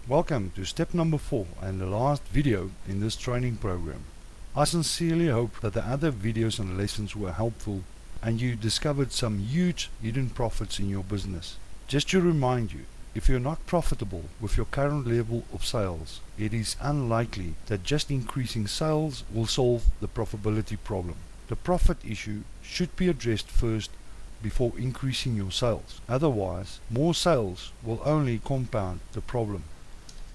Welcome to step number 4 and the last video in this training program. I sincerely hope that the other videos and lessons were helpful and you discovered some huge hidden profits in your business. Just to remind you, if you're not profitable with your current level of sales, it is unlikely that just increasing sales will solve the profitability problem. The profit issue should be addressed first before increasing your sales. Otherwise, more sales will only compound the problem.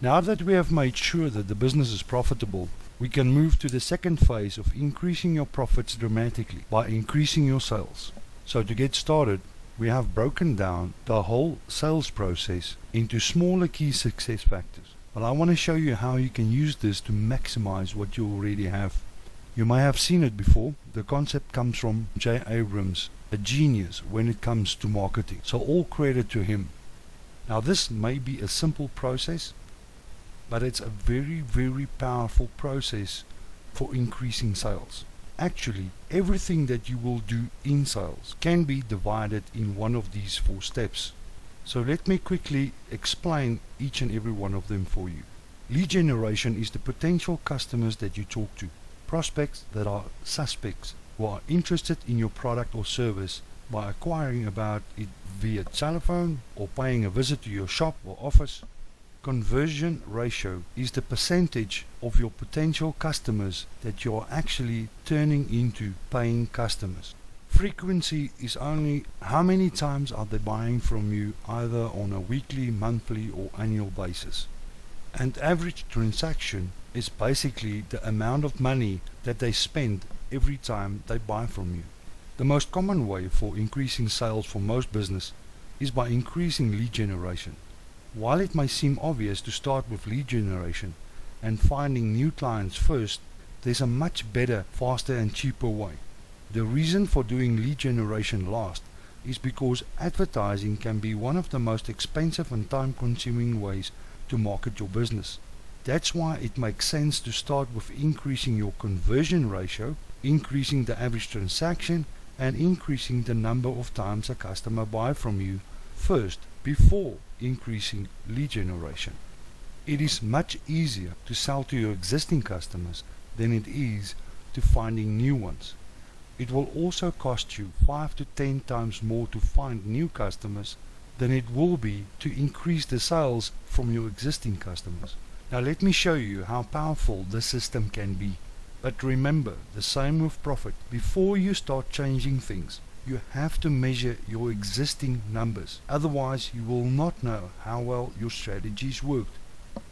Now that we have made sure that the business is profitable, we can move to the second phase of increasing your profits dramatically by increasing your sales. So to get started, we have broken down the whole sales process into smaller key success factors. But I want to show you how you can use this to maximize what you already have. You may have seen it before. The concept comes from Jay Abrams, a genius when it comes to marketing. So all credit to him. Now this may be a simple process, but it's a very powerful process for increasing sales. Actually, everything that you will do in sales can be divided in one of these 4 steps. So let me quickly explain each and every one of them for you. Lead generation is the potential customers that you talk to, prospects that are suspects who are interested in your product or service by acquiring about it via telephone or paying a visit to your shop or office. Conversion ratio is the percentage of your potential customers that you are actually turning into paying customers. Frequency is only how many times are they buying from you, either on a weekly, monthly or annual basis. And average transaction is basically the amount of money that they spend every time they buy from you. The most common way for increasing sales for most business is by increasing lead generation. While it may seem obvious to start with lead generation and finding new clients first, there's a much better, faster and cheaper way. The reason for doing lead generation last is because advertising can be one of the most expensive and time-consuming ways to market your business. That's why it makes sense to start with increasing your conversion ratio, increasing the average transaction and increasing the number of times a customer buys from you first before increasing lead generation. It is much easier to sell to your existing customers than it is to finding new ones. It will also cost you 5 to 10 times more to find new customers than it will be to increase the sales from your existing customers. Now let me show you how powerful this system can be. But remember, the same with profit. Before you start changing things, you have to measure your existing numbers. Otherwise, you will not know how well your strategies worked.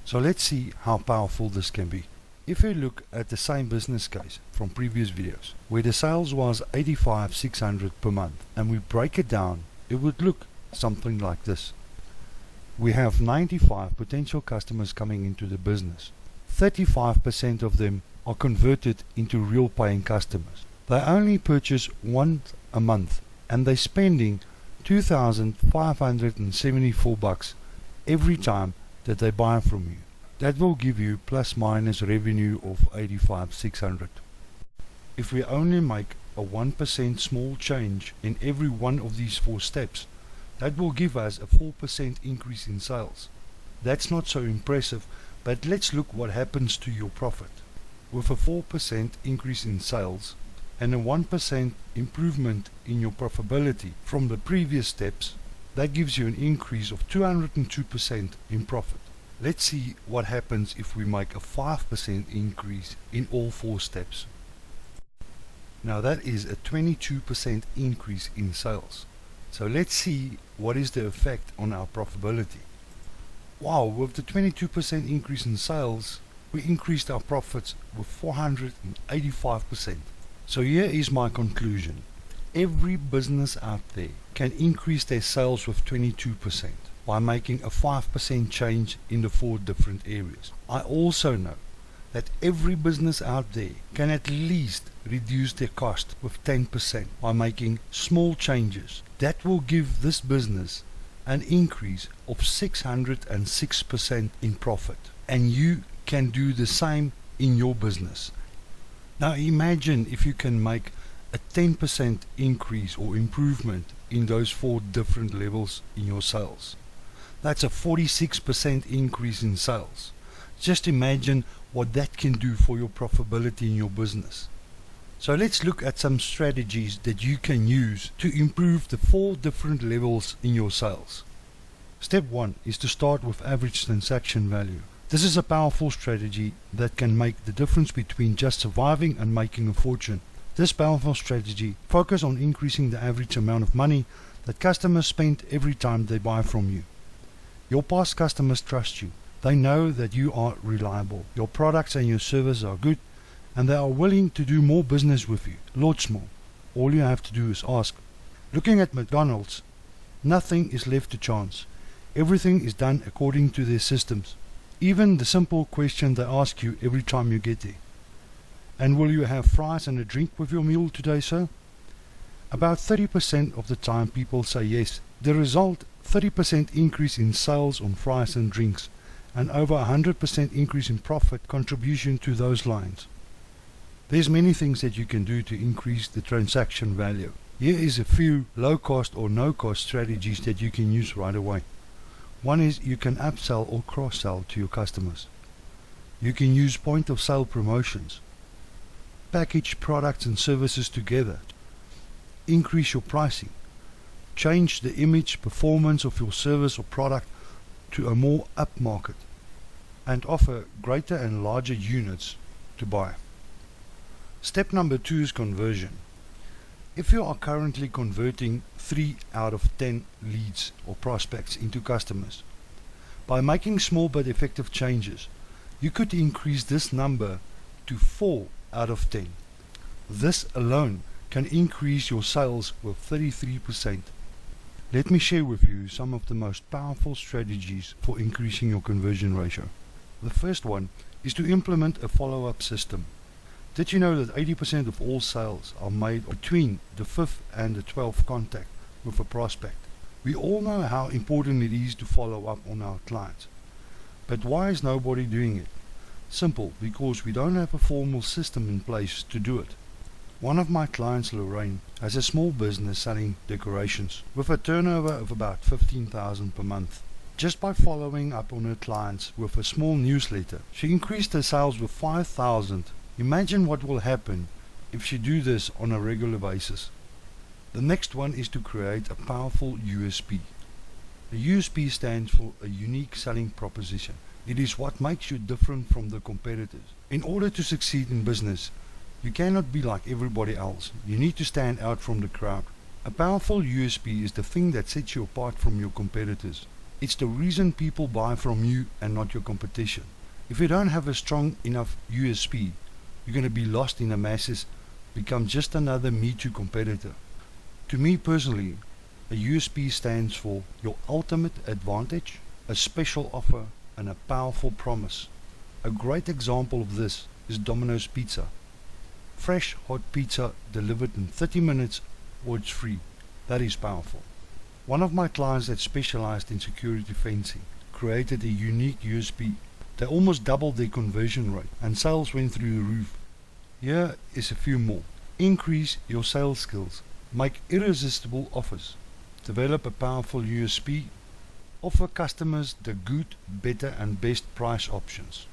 So let's see how powerful this can be. If you look at the same business case from previous videos, where the sales was 85,600 per month, and we break it down, it would look something like this. We have 95 potential customers coming into the business. 35% of them are converted into real paying customers. They only purchase once a month and they're spending $2,574 every time that they buy from you. That will give you plus minus revenue of 85,600. If we only make a 1% small change in every one of these 4 steps, that will give us a 4% increase in sales. That's not so impressive, but let's look what happens to your profit. With a 4% increase in sales and a 1% improvement in your profitability from the previous steps, that gives you an increase of 202% in profit. Let's see what happens if we make a 5% increase in all 4 steps. Now that is a 22% increase in sales. So let's see what is the effect on our profitability. Wow, with the 22% increase in sales, we increased our profits with 485%. So here is my conclusion. Every business out there can increase their sales with 22% by making a 5% change in the 4 different areas. I also know that every business out there can at least reduce their cost with 10% by making small changes. That will give this business an increase of 606% in profit. And you can do the same in your business. Now imagine if you can make a 10% increase or improvement in those 4 different levels in your sales. That's a 46% increase in sales. Just imagine what that can do for your profitability in your business. So let's look at some strategies that you can use to improve the 4 different levels in your sales. Step 1 is to start with average transaction value. This is a powerful strategy that can make the difference between just surviving and making a fortune. This powerful strategy focuses on increasing the average amount of money that customers spend every time they buy from you. Your past customers trust you. They know that you are reliable, your products and your services are good, and they are willing to do more business with you, lots more. All you have to do is ask. Looking at McDonald's, nothing is left to chance. Everything is done according to their systems. Even the simple question they ask you every time you get there. And will you have fries and a drink with your meal today, sir? About 30% of the time people say yes. The result, 30% increase in sales on fries and drinks, and over 100% increase in profit contribution to those lines. There's many things that you can do to increase the transaction value. Here is a few low cost or no cost strategies that you can use right away. One is you can upsell or cross-sell to your customers. You can use point of sale promotions. Package products and services together. Increase your pricing. Change the image, performance of your service or product to a more upmarket, and offer greater and larger units to buy. Step number 2 is conversion. If you are currently converting 3 out of 10 leads or prospects into customers, by making small but effective changes, you could increase this number to 4 out of 10. This alone can increase your sales with 33%. Let me share with you some of the most powerful strategies for increasing your conversion ratio. The first one is to implement a follow-up system. Did you know that 80% of all sales are made between the 5th and the 12th contact with a prospect? We all know how important it is to follow up on our clients. But why is nobody doing it? Simple, because we don't have a formal system in place to do it. One of my clients, Lorraine, has a small business selling decorations with a turnover of about 15,000 per month. Just by following up on her clients with a small newsletter, she increased her sales with 5,000. Imagine what will happen if she do this on a regular basis. The next one is to create a powerful USP. A USP stands for a unique selling proposition. It is what makes you different from the competitors. In order to succeed in business, you cannot be like everybody else. You need to stand out from the crowd. A powerful USP is the thing that sets you apart from your competitors. It's the reason people buy from you and not your competition. If you don't have a strong enough USP, you're going to be lost in the masses, become just another Me Too competitor. To me personally, a USP stands for your ultimate advantage, a special offer, and a powerful promise. A great example of this is Domino's Pizza. Fresh hot pizza delivered in 30 minutes or it's free. That is powerful. One of my clients that specialized in security fencing created a unique USP. They almost doubled their conversion rate and sales went through the roof. Here is a few more. Increase your sales skills. Make irresistible offers. Develop a powerful USP. Offer customers the good, better and best price options.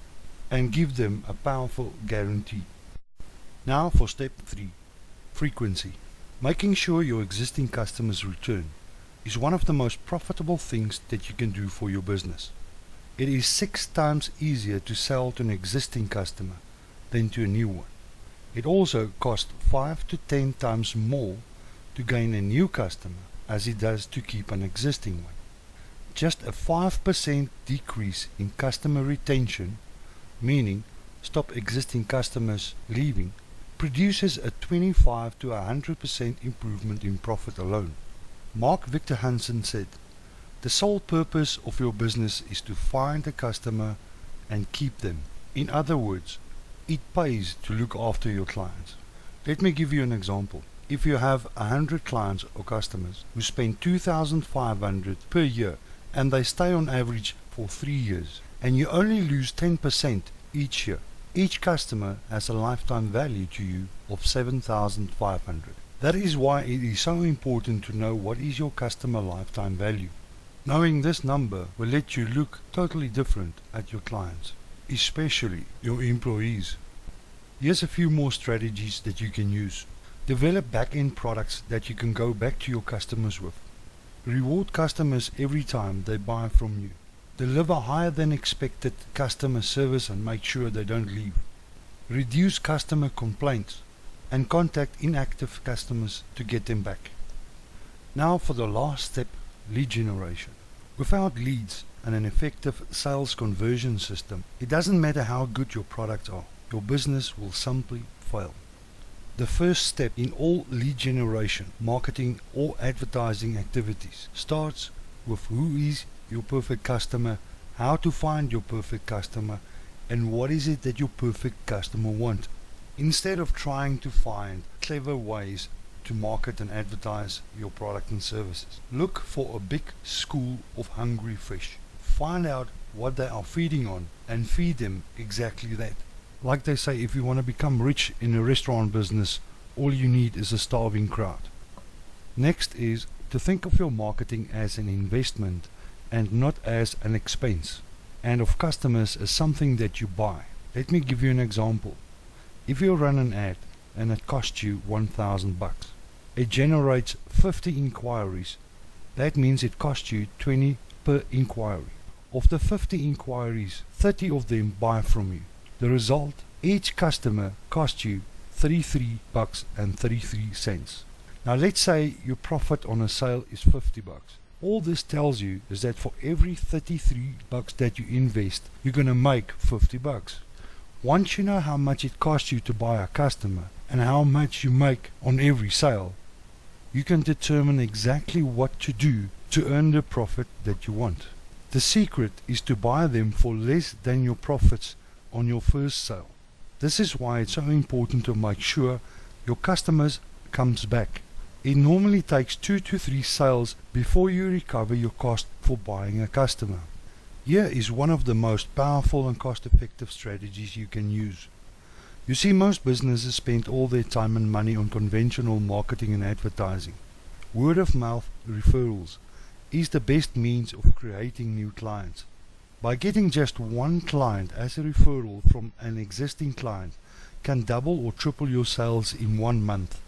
And give them a powerful guarantee. Now for step 3. Frequency. Making sure your existing customers return is one of the most profitable things that you can do for your business. It is 6 times easier to sell to an existing customer than to a new one. It also costs 5 to 10 times more to gain a new customer as it does to keep an existing one. Just a 5% decrease in customer retention, meaning stop existing customers leaving, produces a 25 to 100% improvement in profit alone. Mark Victor Hansen said, "The sole purpose of your business is to find a customer and keep them. In other words, it pays to look after your clients." Let me give you an example. If you have 100 clients or customers who spend $2,500 per year and they stay on average for 3 years, and you only lose 10% each year, each customer has a lifetime value to you of $7,500. That is why it is so important to know what is your customer lifetime value. Knowing this number will let you look totally different at your clients, especially your employees. Here's a few more strategies that you can use. Develop back-end products that you can go back to your customers with. Reward customers every time they buy from you. Deliver higher than expected customer service and make sure they don't leave. Reduce customer complaints and contact inactive customers to get them back. Now for the last step, lead generation. Without leads and an effective sales conversion system, it doesn't matter how good your products are, your business will simply fail. The first step in all lead generation, marketing or advertising activities starts with who is your perfect customer, how to find your perfect customer, and what is it that your perfect customer wants. Instead of trying to find clever ways to market and advertise your product and services, look for a big school of hungry fish. Find out what they are feeding on and feed them exactly that. Like they say, if you want to become rich in a restaurant business, all you need is a starving crowd. Next is to think of your marketing as an investment and not as an expense, and of customers as something that you buy. Let me give you an example. If you run an ad and it costs you $1,000, it generates 50 inquiries. That means it costs you 20 per inquiry. Of the 50 inquiries, 30 of them buy from you. The result, each customer costs you $33.33. Now let's say your profit on a sale is $50. All this tells you is that for every $33 that you invest, you're going to make $50. Once you know how much it costs you to buy a customer and how much you make on every sale, you can determine exactly what to do to earn the profit that you want. The secret is to buy them for less than your profits on your first sale. This is why it's so important to make sure your customers comes back. It normally takes 2 to 3 sales before you recover your cost for buying a customer. Here is one of the most powerful and cost-effective strategies you can use. You see, most businesses spend all their time and money on conventional marketing and advertising. Word of mouth referrals is the best means of creating new clients. By getting just one client as a referral from an existing client can double or triple your sales in 1 month.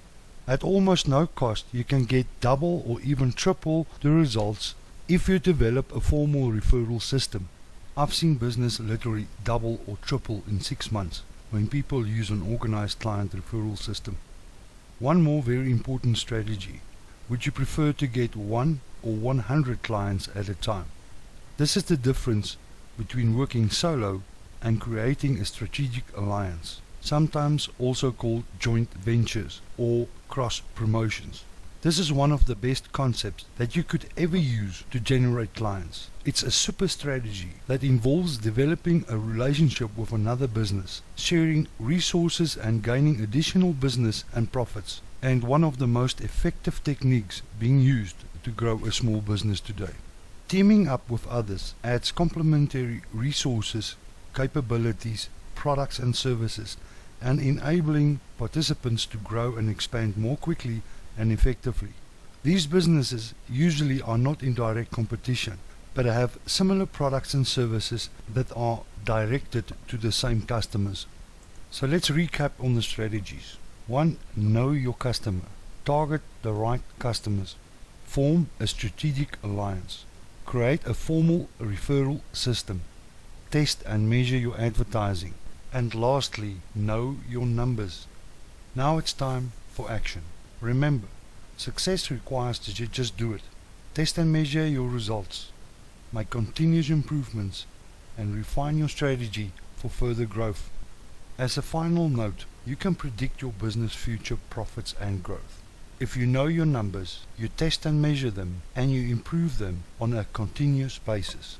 At almost no cost, you can get double or even triple the results if you develop a formal referral system. I've seen business literally double or triple in 6 months when people use an organized client referral system. One more very important strategy. Would you prefer to get 1 or 100 clients at a time? This is the difference between working solo and creating a strategic alliance, sometimes also called joint ventures or cross promotions. This is one of the best concepts that you could ever use to generate clients. It's a super strategy that involves developing a relationship with another business, sharing resources and gaining additional business and profits, and one of the most effective techniques being used to grow a small business today. Teaming up with others adds complementary resources, capabilities, products and services, and enabling participants to grow and expand more quickly and effectively. These businesses usually are not in direct competition, but have similar products and services that are directed to the same customers. So let's recap on the strategies. 1. Know your customer. Target the right customers. Form a strategic alliance. Create a formal referral system. Test and measure your advertising. And lastly, know your numbers. Now it's time for action. Remember, success requires that you just do it. Test and measure your results. Make continuous improvements and refine your strategy for further growth. As a final note, you can predict your business future profits and growth. If you know your numbers, you test and measure them, and you improve them on a continuous basis.